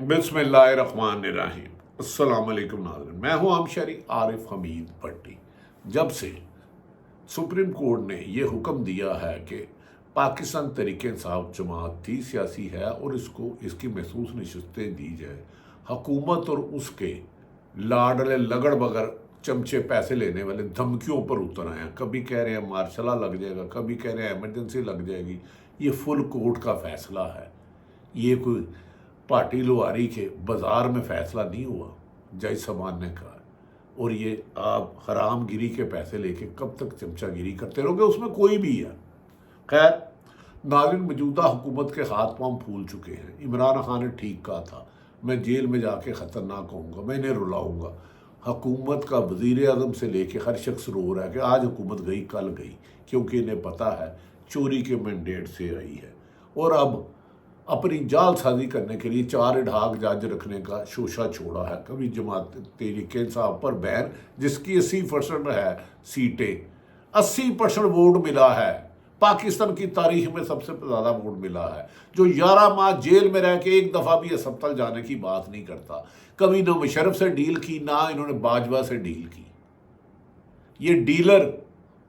बिस्मिल्लाहिर्रहमानिर्रहीम। अस्सलाम वालेकुम नाज़रीन, मैं हूं हमशरी आरिफ हमीद भट्टी। जब से सुप्रीम कोर्ट ने ये हुक्म दिया है कि पाकिस्तान तहरीक इंसाफ जमात थी सियासी है और इसकी महसूस नशस्तें दी जाए, हुकूमत और उसके लाडले लगड़ बगड़ चमचे पैसे लेने वाले धमकियों पर उतर आए हैं। कभी कह रहे हैं मार्शला लग जाएगा, कभी कह रहे हैं एमरजेंसी लग जाएगी। ये फुल कोर्ट का फैसला है, ये कोई पार्टी लोहारी के बाजार में फैसला नहीं हुआ। जज साहबान ने कहा, और ये आप हराम गिरी के पैसे लेके कब तक चमचागिरी करते रहोगे, उसमें कोई भी है। खैर नाज़रीन, मौजूदा हुकूमत के हाथ पांव फूल चुके हैं। इमरान खान ने ठीक कहा था, मैं जेल में जाके ख़तरनाक होऊंगा, मैं इन्हें रुलाऊंगा। हुकूमत का वज़ीर आज़म से लेके हर शख्स रो रहा है कि आज हुकूमत गई कल गई, क्योंकि इन्हें पता है चोरी के मैंडेट से आई है। और अब अपनी जालसाजी करने के लिए 4 ढाक जज रखने का शोशा छोड़ा है। कभी जमात तहरीक इंसाफ पर बैन, जिसकी 80% है सीटें, 80% वोट मिला है। पाकिस्तान की तारीख में सबसे ज़्यादा वोट मिला है। जो 11 माह जेल में रह के एक दफ़ा भी अस्पताल जाने की बात नहीं करता। कभी ना मुशर्रफ से डील की, ना इन्होंने बाजवा से डील की। ये डीलर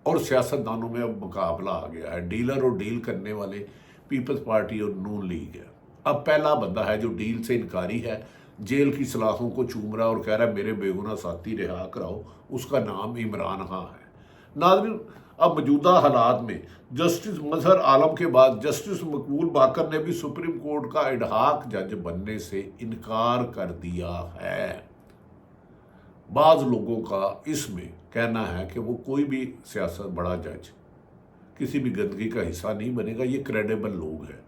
और सियासतदानों में अब मुकाबला आ गया है। डीलर और डील करने वाले पीपल्स पार्टी और नून लीग है। अब पहला बंदा है जो डील से इनकारी है, जेल की सलाखों को चूम रहा और कह रहा है मेरे बेगुनाह साथी रिहा कराओ, उसका नाम इमरान खान है। नाज़रीन, अब मौजूदा हालात में जस्टिस मजहर आलम के बाद जस्टिस मकबूल बाकर ने भी सुप्रीम कोर्ट का एडहॉक जज बनने से इनकार कर दिया है। बाज़ लोगों का इसमें कहना है कि वो कोई भी सियासत बड़ा जज किसी भी गंदगी का हिस्सा नहीं बनेगा। ये क्रेडिबल लोग हैं,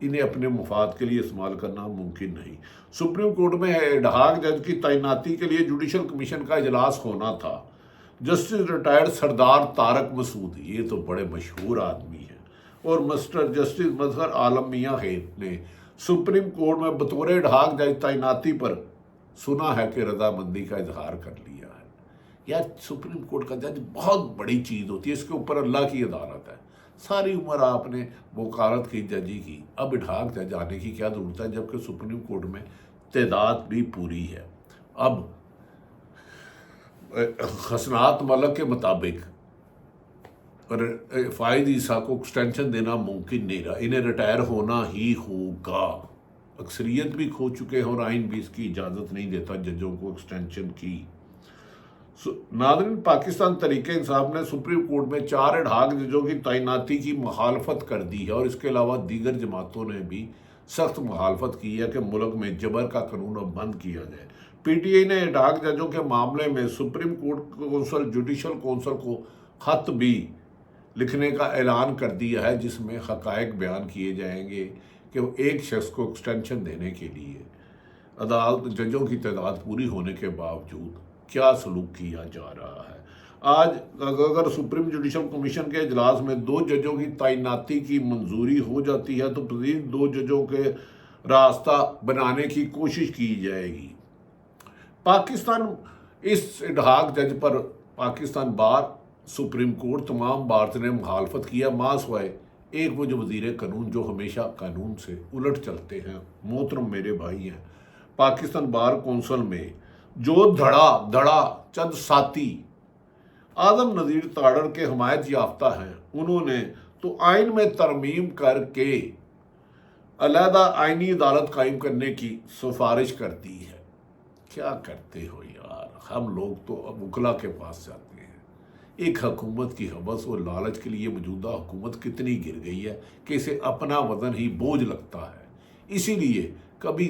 इन्हें अपने मुफाद के लिए इस्तेमाल करना मुमकिन नहीं। सुप्रीम कोर्ट में एडहॉक जज की तैनाती के लिए जुडिशल कमीशन का इजलास होना था। जस्टिस रिटायर्ड सरदार तारक मसूद, ये तो बड़े मशहूर आदमी हैं, और मिस्टर जस्टिस मजहर आलम मियाँ खेत ने सुप्रीम कोर्ट में बतौर एडहॉक जज तैनाती पर सुना है कि रजामंदी का इजहार कर लिया है। यार, सुप्रीम कोर्ट का जज बहुत बड़ी चीज़ होती है, इसके ऊपर अल्लाह की अदालत है। सारी उम्र आपने वकालत की, जजी की, अब एडहॉक जज आने की क्या ज़रूरत है, जबकि सुप्रीम कोर्ट में तादाद भी पूरी है। अब हसनात मलक के मुताबिक फ़ाइद ईसा को एक्सटेंशन देना मुमकिन नहीं रहा, इन्हें रिटायर होना ही होगा। अक्सरियत भी खो चुके हैं और आइन भी इसकी इजाज़त नहीं देता जजों को एक्सटेंशन की। नाज़रीन, पाकिस्तान तहरीक इंसाफ ने सुप्रीम कोर्ट में 4 एडहॉक जजों की तैनाती की मुखालफत कर दी है, और इसके अलावा दीगर जमातों ने भी सख्त मुखालफत की है कि मुल्क में जबर का कानून अब बंद किया जाए। PTI ने एडहॉक जजों के मामले में supreme court council judicial council को खत भी लिखने का ऐलान कर दिया है, जिसमें हक़ाइक़ बयान किए जाएंगे कि वो एक शख्स को एक्सटेंशन देने के लिए अदालत जजों की तादाद पूरी होने के बावजूद क्या सलूक किया जा रहा है। आज अगर सुप्रीम जुडिशल कमीशन के इजलास में 2 जजों की तैनाती की मंजूरी हो जाती है तो मज़ीद 2 जजों के रास्ता बनाने की कोशिश की जाएगी। पाकिस्तान इस एडहॉक जज पर पाकिस्तान बार, सुप्रीम कोर्ट, तमाम भारत ने मुखालफत किया, मासवाए एक वो जो वज़ीर कानून जो हमेशा कानून से उलट चलते हैं। मोहतरम मेरे भाई हैं, पाकिस्तान बार कौंसल में जो धड़ा चंद साथी आदम नज़ीर ताड़र के हमायत याफ्ता हैं, उन्होंने तो आइन में तरमीम करके अलहदा आइनी अदालत कायम करने की सिफारिश कर दी है। क्या करते हो यार, हम लोग तो अब वकला के पास जाते हैं। एक हुकूमत की हवस और लालच के लिए मौजूदा हुकूमत कितनी गिर गई है कि इसे अपना वजन ही बोझ लगता है। इसीलिए कभी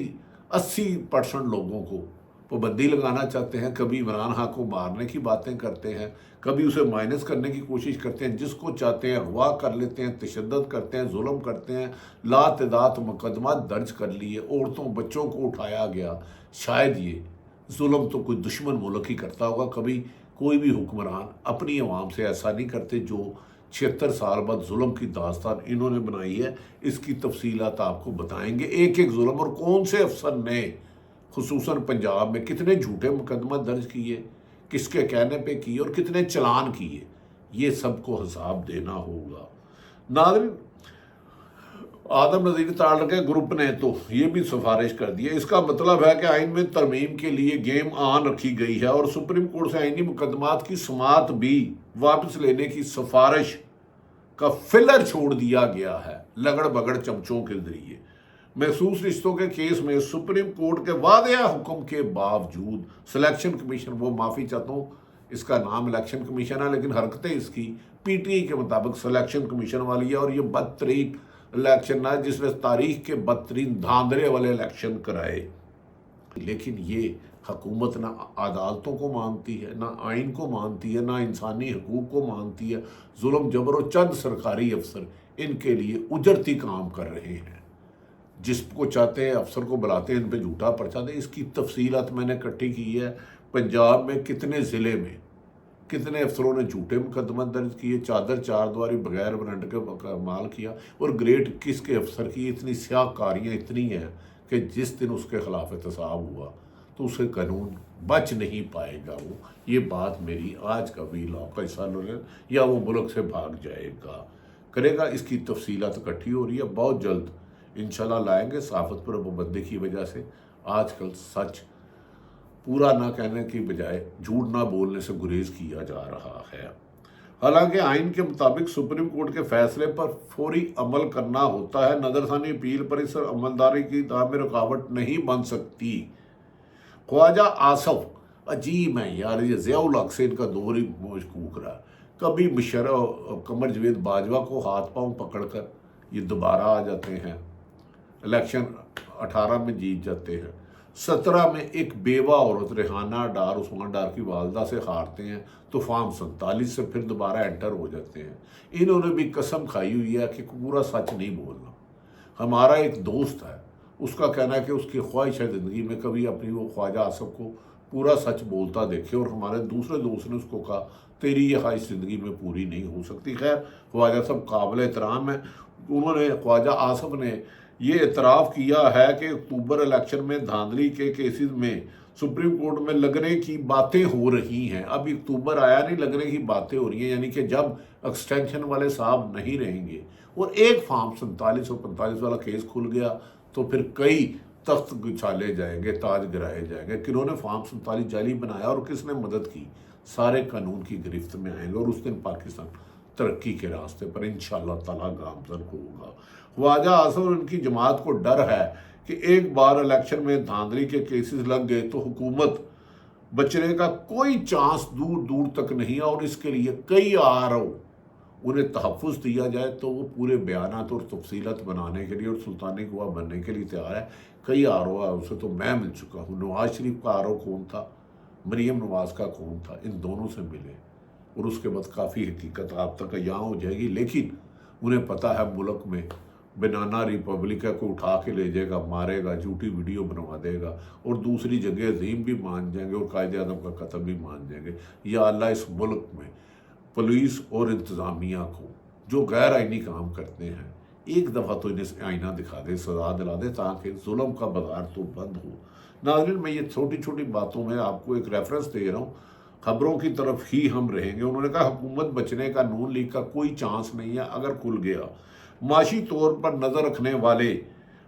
80% लोगों को पाबंदी लगाना चाहते हैं, कभी इमरान खान को मारने की बातें करते हैं, कभी उसे माइनस करने की कोशिश करते हैं, जिसको चाहते हैं अगवा कर लेते हैं, तशद्दुद करते हैं, जुल्म करते हैं। लातदात मुकदमा दर्ज कर लिए, औरतों बच्चों को उठाया गया। शायद ये जुल्म तो कोई दुश्मन मुल्क ही करता होगा, कभी कोई भी हुक्मरान अपनी आवाम से ऐसा नहीं करते। जो 76 साल बाद जुल्म की दास्तान इन्होंने बनाई है, इसकी तफसीलात आपको बताएंगे, एक एक जुल्म और कौन से अफसर ने खुसूसन पंजाब में कितने झूठे मुकदमा दर्ज किए, किसके कहने पे किए और कितने चलान किए, ये सबको हिसाब देना होगा। नाज़रीन, आदम नज़ीर तारड़ ग्रुप ने तो ये भी सिफारिश कर दी है। इसका मतलब है कि आइन में तरमीम के लिए गेम ऑन रखी गई है और सुप्रीम कोर्ट से आइनी मुकदमात की समाअत भी वापस लेने की सिफारिश का फिलर छोड़ दिया गया है लगड़ बगड़ चमचों के जरिए। महसूस रिश्तों के केस में सुप्रीम कोर्ट के वादिया हुक्म के बावजूद सिलेक्शन कमीशन, वो माफ़ी चाहता हूँ इसका नाम इलेक्शन कमीशन है लेकिन हरकतें इसकी पीटीआई के मुताबिक सिलेक्शन कमीशन वाली है, और ये बदतरीन इलेक्शन है जिसने तारीख के बदतरीन धांधले वाले इलेक्शन कराए। लेकिन ये हुकूमत ना अदालतों को मानती है, ना आइन को मानती है, ना इंसानी हकूक़ को मानती है। जुल्म जबर और चंद सरकारी अफसर इनके लिए उजरती काम कर रहे हैं। जिसको चाहते हैं अफसर को बुलाते हैं, इन पे झूठा पर्चा दे। इसकी तफसीलात मैंने इकट्ठी की है। पंजाब में कितने ज़िले में कितने अफसरों ने झूठे मुकदमा दर्ज किए, चादर चारद्वारी बगैर वारंट के माल किया, और ग्रेड 21 के अफसर की इतनी स्याहकारियाँ इतनी हैं कि जिस दिन उसके खिलाफ एहतसाब हुआ तो उसे कानून बच नहीं पाएगा। वो ये बात मेरी आज का भी लॉ का हिस्सा या वो मुल्क से भाग जाएगा करेगा। इसकी तफसीलात इकट्ठी हो रही है, बहुत जल्द इंशाल्लाह लाएंगे। सहाफ़त पर पाबंदी की वजह से आजकल सच पूरा ना कहने की बजाय झूठ ना बोलने से गुरेज किया जा रहा है। हालांकि आइन के मुताबिक सुप्रीम कोर्ट के फैसले पर फौरी अमल करना होता है। नजरसानी अपील पर इस अमलदारी की दाव में रुकावट नहीं बन सकती। ख्वाजा आसफ अजीब है यार, ये ज़ियाउल हक से इनका दौर ही मशकूक रहा। कभी मुशर्रफ कमर जवेद बाजवा को हाथ पांव पकड़कर ये दोबारा आ जाते हैं, इलेक्शन 18 में जीत जाते हैं, 17 में एक बेवा औरत रेहाना डार उस्मान डार की वालदा से हारते हैं, तो फॉर्म 47 से फिर दोबारा एंटर हो जाते हैं। इन्होंने भी कसम खाई हुई है कि पूरा सच नहीं बोलना। हमारा एक दोस्त है, उसका कहना है कि उसकी ख्वाहिश है ज़िंदगी में कभी अपनी वो ख्वाजा आसफ को पूरा सच बोलता देखे, और हमारे दूसरे दोस्त ने उसको कहा तेरी ये ख्वाहिश ज़िंदगी में पूरी नहीं हो सकती। खैर ख्वाजा साहब काबिल एहतराम है। उन्होंने ख्वाजा आसफ ने ये इतराफ़ किया है कि अक्टूबर इलेक्शन में धांधली के केसेस में सुप्रीम कोर्ट में लगने की बातें हो रही हैं। अभी अक्टूबर आया नहीं, लगने की बातें हो रही हैं, यानी कि जब एक्सटेंशन वाले साहब नहीं रहेंगे और एक फॉर्म 47 और 45 वाला केस खुल गया तो फिर कई तख्त गुछाले जाएंगे, ताज गिराए जाएंगे। किन्होंने फॉर्म 47 जाली बनाया और किसने मदद की, सारे कानून की गिरफ्त में आएंगे और उस दिन पाकिस्तान तरक्की के रास्ते पर इंशाअल्लाह ताला गामजन होगा। ख्वाजा आसफ और उनकी जमात को डर है कि एक बार इलेक्शन में धांधली के केसेस लग गए तो हुकूमत बचने का कोई चांस दूर दूर तक नहीं है, और इसके लिए कई आरोप उन्हें तहफ़्फ़ुज़ दिया जाए तो वो पूरे बयानात और तफसीलात बनाने के लिए और सुल्तानी गवाह बनने के लिए तैयार है। कई आरोप है, उसे तो मैं मिल चुका हूँ। नवाज शरीफ का आरोप कौन था, मरीम नवाज का कौन था, इन दोनों से मिले और उसके बाद काफ़ी हकीकत आप तक यहाँ हो जाएगी। लेकिन उन्हें पता है मुल्क में बनाना रिपब्लिक को उठा के ले जाएगा, मारेगा, झूठी वीडियो बनवा देगा, और दूसरी जगह अजीम भी मान जाएंगे और कायदे आज़म का कत्ल भी मान जाएंगे। या अल्लाह इस मुल्क में पुलिस और इंतज़ामिया को जो गैर आइनी काम करते हैं एक दफ़ा तो इन्हें आईना दिखा दे, सजा दिला दे, ताकि जुल्म का बाजार तो बंद हो। नाज़रीन, मैं ये छोटी छोटी बातों में आपको एक रेफरेंस दे रहा हूँ, खबरों की तरफ ही हम रहेंगे। उन्होंने कहा हुकूमत बचने का नून लीग का कोई चांस नहीं है। अगर खुल गया माशी तौर पर नज़र रखने वाले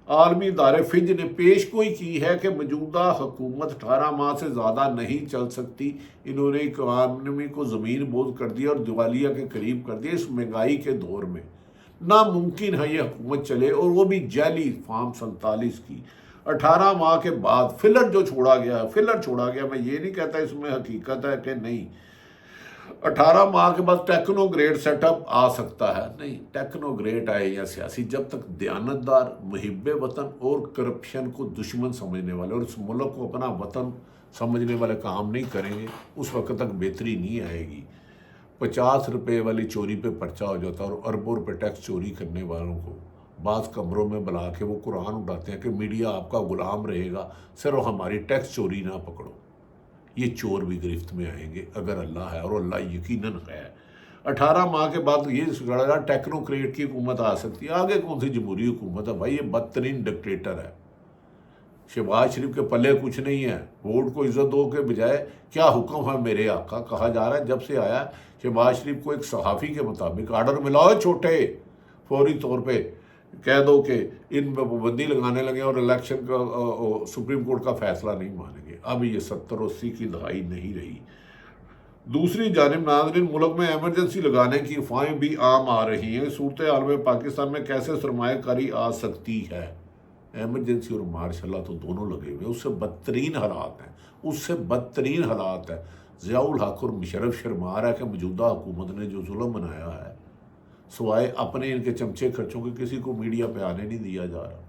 आलमी इदारे फिज ने पेश गोई की है कि मौजूदा हुकूमत 18 माह से ज़्यादा नहीं चल सकती। इन्होंने इकॉनमी को ज़मीन बोझ कर दिया और दिवालिया के करीब कर दिया। इस महंगाई के दौर में नामुमकिन है ये हुकूमत चले, और वो भी जाली फॉर्म 47 की 18 माह के बाद फिलर जो छोड़ा गया है, फिलर छोड़ा गया। मैं ये नहीं कहता इसमें हकीकत है कि नहीं, 18 माह के बाद टेक्नोग्रेड सेटअप आ सकता है, नहीं टेक्नोग्रेड आए या सियासी, जब तक दयानतदार, मुहिब्बे वतन और करप्शन को दुश्मन समझने वाले और इस मुल्क को अपना वतन समझने वाले काम नहीं करेंगे उस वक्त तक बेहतरी नहीं आएगी। 50 रुपये वाली चोरी पे पर्चा हो जाता है और अरबों रुपये टैक्स चोरी करने वालों को बाज़ कमरों में बुला के वो कुरान उठाते हैं कि मीडिया आपका गुलाम रहेगा, सिर्फ हमारी टैक्स चोरी ना पकड़ो। ये चोर भी गिरफ्त में आएंगे अगर अल्लाह है, और अल्लाह यकीनन है। 18 माह के बाद ये टेक्नोक्रेट की हुकूमत आ सकती है। आगे कौन सी जमहूरी हुकूमत है भाई, ये बदतरीन डिक्टेटर है। शहबाज शरीफ के पल्ले कुछ नहीं है, वोट को इज्जत दो के बजाय क्या हुक्म है मेरे आका। कहा जा रहा है जब से आया शहबाज शरीफ को एक सहाफ़ी के मुताबिक आर्डर मिला है छोटे फौरी तौर पे کہہ دو کہ ان پہ پابندی لگانے لگے اور الیکشن کا سپریم کورٹ کا فیصلہ نہیں مانیں گے. اب یہ 70-80 کی دہائی نہیں رہی. دوسری جانب ناظرین، ملک میں ایمرجنسی لگانے کی افواہیں بھی عام آ رہی ہیں. صورتحال میں پاکستان میں کیسے سرمایہ کاری آ سکتی ہے؟ ایمرجنسی اور مارشل لا تو دونوں لگے ہوئے، اس سے بدترین حالات ہیں، اس سے بدترین حالات ہیں. ضیاء الحق اور مشرف شرما رہا ہے کہ موجودہ حکومت نے جو ظلم بنایا ہے، سوائے اپنے ان کے چمچے خرچوں کے کسی کو میڈیا پہ آنے نہیں دیا جا رہا.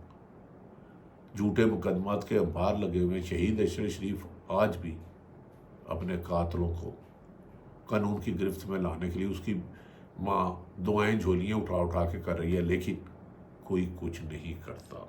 جھوٹے مقدمات کے انبار لگے ہوئے. شہید اشرف شریف آج بھی اپنے قاتلوں کو قانون کی گرفت میں لانے کے لیے اس کی ماں دعائیں جھولیاں اٹھا اٹھا کے کر رہی ہے، لیکن کوئی کچھ نہیں کرتا.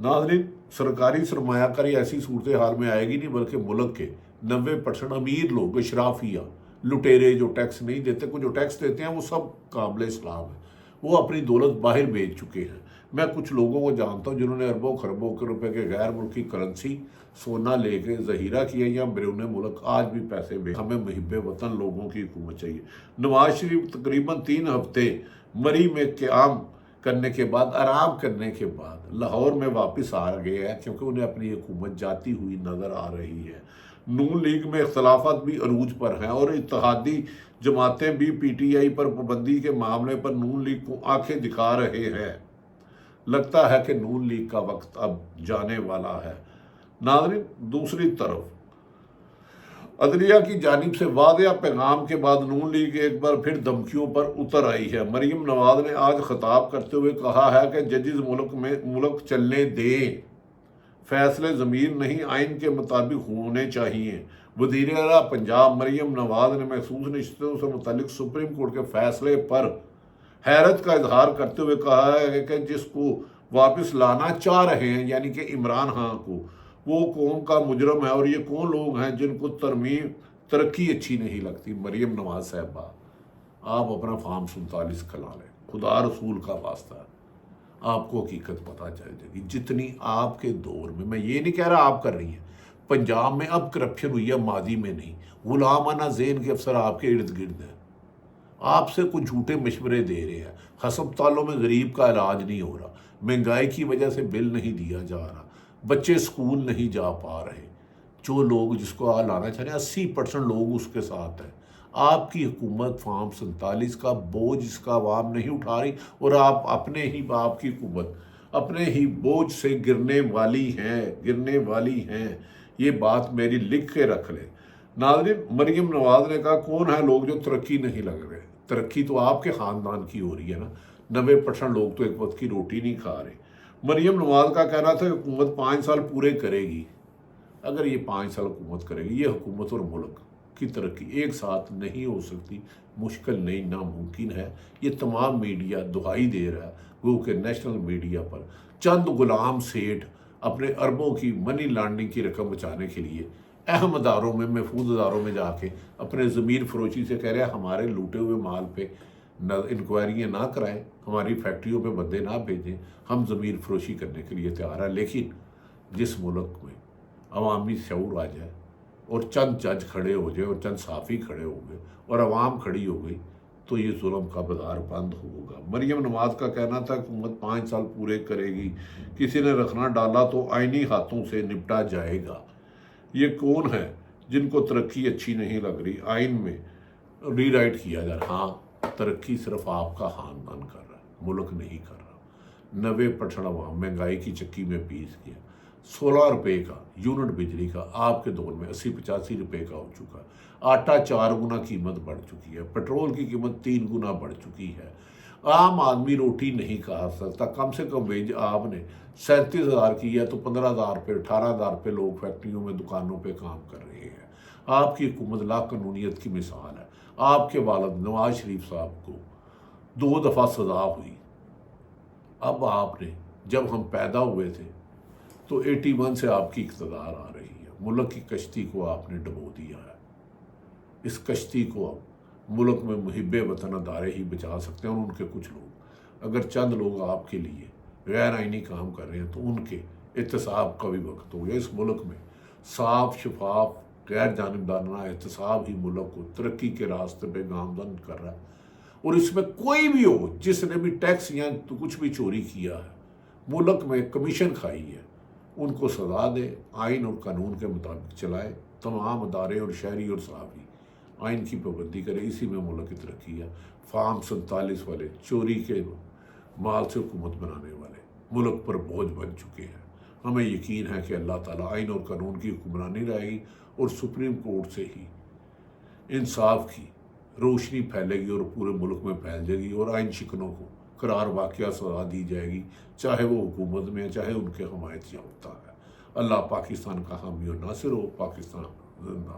ناظرین، سرکاری سرمایہ کاری ایسی صورتحال میں آئے گی نہیں، بلکہ ملک کے 90% امیر لوگ، اشرافیہ، لٹیرے جو ٹیکس نہیں دیتے، کو جو ٹیکس دیتے ہیں وہ سب قابل اسلام ہیں. وہ اپنی دولت باہر بیچ چکے ہیں. میں کچھ لوگوں کو جانتا ہوں جنہوں نے اربوں خربوں کے روپے کے غیر ملکی کرنسی سونا لے کے ذخیرہ کیا یا بیرون ملک آج بھی پیسے بھیج. ہمیں محب وطن لوگوں کی حکومت چاہیے. نواز شریف تقریباً 3 ہفتے مری میں قیام کرنے کے بعد، آرام کرنے کے بعد لاہور میں واپس آ گئے ہیں، کیونکہ انہیں اپنی حکومت جاتی ہوئی نظر آ رہی ہے. نون لیگ میں اختلافات بھی عروج پر ہیں اور اتحادی جماعتیں بھی پی ٹی آئی پر پابندی کے معاملے پر نون لیگ کو آنکھیں دکھا رہے ہیں. لگتا ہے کہ نون لیگ کا وقت اب جانے والا ہے. ناظرین، دوسری طرف عدلیہ کی جانب سے واضح پیغام کے بعد نون لیگ ایک بار پھر دھمکیوں پر اتر آئی ہے. مریم نواز نے آج خطاب کرتے ہوئے کہا ہے کہ ججز ملک چلنے دیں، فیصلے ضمیر نہیں آئین کے مطابق ہونے چاہیے. وزیر اعلیٰ پنجاب مریم نواز نے محسوس نشستوں سے متعلق سپریم کورٹ کے فیصلے پر حیرت کا اظہار کرتے ہوئے کہا ہے کہ جس کو واپس لانا چاہ رہے ہیں، یعنی کہ عمران خان کو، وہ قوم کا مجرم ہے. اور یہ کون لوگ ہیں جن کو ترقی اچھی نہیں لگتی؟ مریم نواز صاحبہ، آپ اپنا فارم 47 کھلا لیں، خدا رسول کا واسطہ ہے، آپ کو حقیقت پتہ چل جائے گی. جتنی آپ کے دور میں یہ نہیں کہہ رہا آپ کر رہی ہیں، پنجاب میں اب کرپشن ہوئی ہے، ماضی میں نہیں. غلامانہ ذہن کے افسر آپ کے ارد گرد ہیں، آپ سے کچھ جھوٹے مشورے دے رہے ہیں. ہسپتالوں میں غریب کا علاج نہیں ہو رہا، مہنگائی کی وجہ سے بل نہیں دیا جا رہا، بچے اسکول نہیں جا پا رہے. جو لوگ جس کو لانا چاہ رہے ہیں 80% لوگ اس کے ساتھ ہیں. آپ کی حکومت فارم 47 کا بوجھ اس کا عوام نہیں اٹھا رہی، اور آپ اپنے ہی آپ کی حکومت اپنے ہی بوجھ سے گرنے والی ہیں. یہ بات میری لکھ کے رکھ لیں. ناظرین، مریم نواز نے کہا کون ہے لوگ جو ترقی نہیں لگ رہے؟ ترقی تو آپ کے خاندان کی ہو رہی ہے نا. 90% لوگ تو ایک وقت کی روٹی نہیں کھا رہے. مریم نواز کا کہنا تھا کہ حکومت 5 سال پورے کرے گی. اگر یہ 5 سال حکومت کرے گی، یہ حکومت اور ملک کی ترقی ایک ساتھ نہیں ہو سکتی. مشکل نہیں، ناممکن ہے. یہ تمام میڈیا دہائی دے رہا ہے، وہ کہ نیشنل میڈیا پر چند غلام سیٹھ اپنے اربوں کی منی لانڈرنگ کی رقم بچانے کے لیے اہم اداروں میں، محفوظ اداروں میں جا کے اپنے ضمیر فروشی سے کہہ رہے ہیں ہمارے لوٹے ہوئے مال پہ انکوائریاں نہ کرائیں، ہماری فیکٹریوں پہ بندے نہ بھیجیں، ہم ضمیر فروشی کرنے کے لیے تیار ہیں. لیکن جس ملک میں عوامی شعور آ جائے اور چند جج کھڑے ہو جائے اور چند صحافی کھڑے ہو گئے اور عوام کھڑی ہو گئی، تو یہ ظلم کا بازار بند ہوگا. مریم نواز کا کہنا تھا حکومت 5 سال پورے کرے گی، کسی نے رکھنا ڈالا تو آئینی ہاتھوں سے نپٹا جائے گا. یہ کون ہے جن کو ترقی اچھی نہیں لگ رہی؟ آئین میں ری رائٹ کیا جا رہا. ہاں، ترقی صرف آپ کا خاندان کر رہا ہے، ملک نہیں کر رہا. 90% عوام مہنگائی کی چکی میں پیس گیا. 16 روپے کا یونٹ بجلی کا آپ کے دور میں 80-85 روپے کا ہو چکا. آٹا 4 گنا قیمت بڑھ چکی ہے. پیٹرول کی قیمت 3 گنا بڑھ چکی ہے. عام آدمی روٹی نہیں کھا سکتا. کم سے کم ویج آپ نے 37,000 کی ہے تو 15,000 پہ 18,000 پہ لوگ فیکٹریوں میں دکانوں پہ کام کر رہے ہیں. آپ کی حکومت لا قانونیت کی مثال ہے. آپ کے والد نواز شریف صاحب کو 2 دفعہ سزا ہوئی. اب آپ نے، جب ہم پیدا ہوئے تھے تو 81 سے آپ کی اقتدار آ رہی ہے. ملک کی کشتی کو آپ نے ڈبو دیا ہے. اس کشتی کو اب ملک میں محب وطن ادارے ہی بچا سکتے ہیں، اور ان کے کچھ لوگ، اگر چند لوگ آپ کے لیے غیر آئینی کام کر رہے ہیں تو ان کے احتساب کا بھی وقت ہو گیا. اس ملک میں صاف شفاف غیر جانبدارانہ احتساب ہی ملک کو ترقی کے راستے پہ گامزن کر رہا ہے. اور اس میں کوئی بھی ہو جس نے بھی ٹیکس یا تو کچھ بھی چوری کیا ہے، ملک میں کمیشن کھائی ہے، ان کو سزا دے، آئین اور قانون کے مطابق چلائے، تمام ادارے اور شہری اور صحافی آئین کی پابندی کرے، اسی میں ملک کی ترقی ہے۔ فارم 47 والے چوری کے مال سے حکومت بنانے والے ملک پر بوجھ بن چکے ہیں۔ ہمیں یقین ہے کہ اللہ تعالیٰ آئین اور قانون کی حکمرانی رہے گی اور سپریم کورٹ سے ہی انصاف کی روشنی پھیلے گی اور پورے ملک میں پھیل جائے گی، اور آئین شکنوں کو قرار واقعہ سزا دی جائے گی، چاہے وہ حکومت میں ہے، چاہے ان کے حمایت یافتہ ہے۔ اللہ پاکستان کا حامی و ناصر ہو۔ پاکستان زندہ باد۔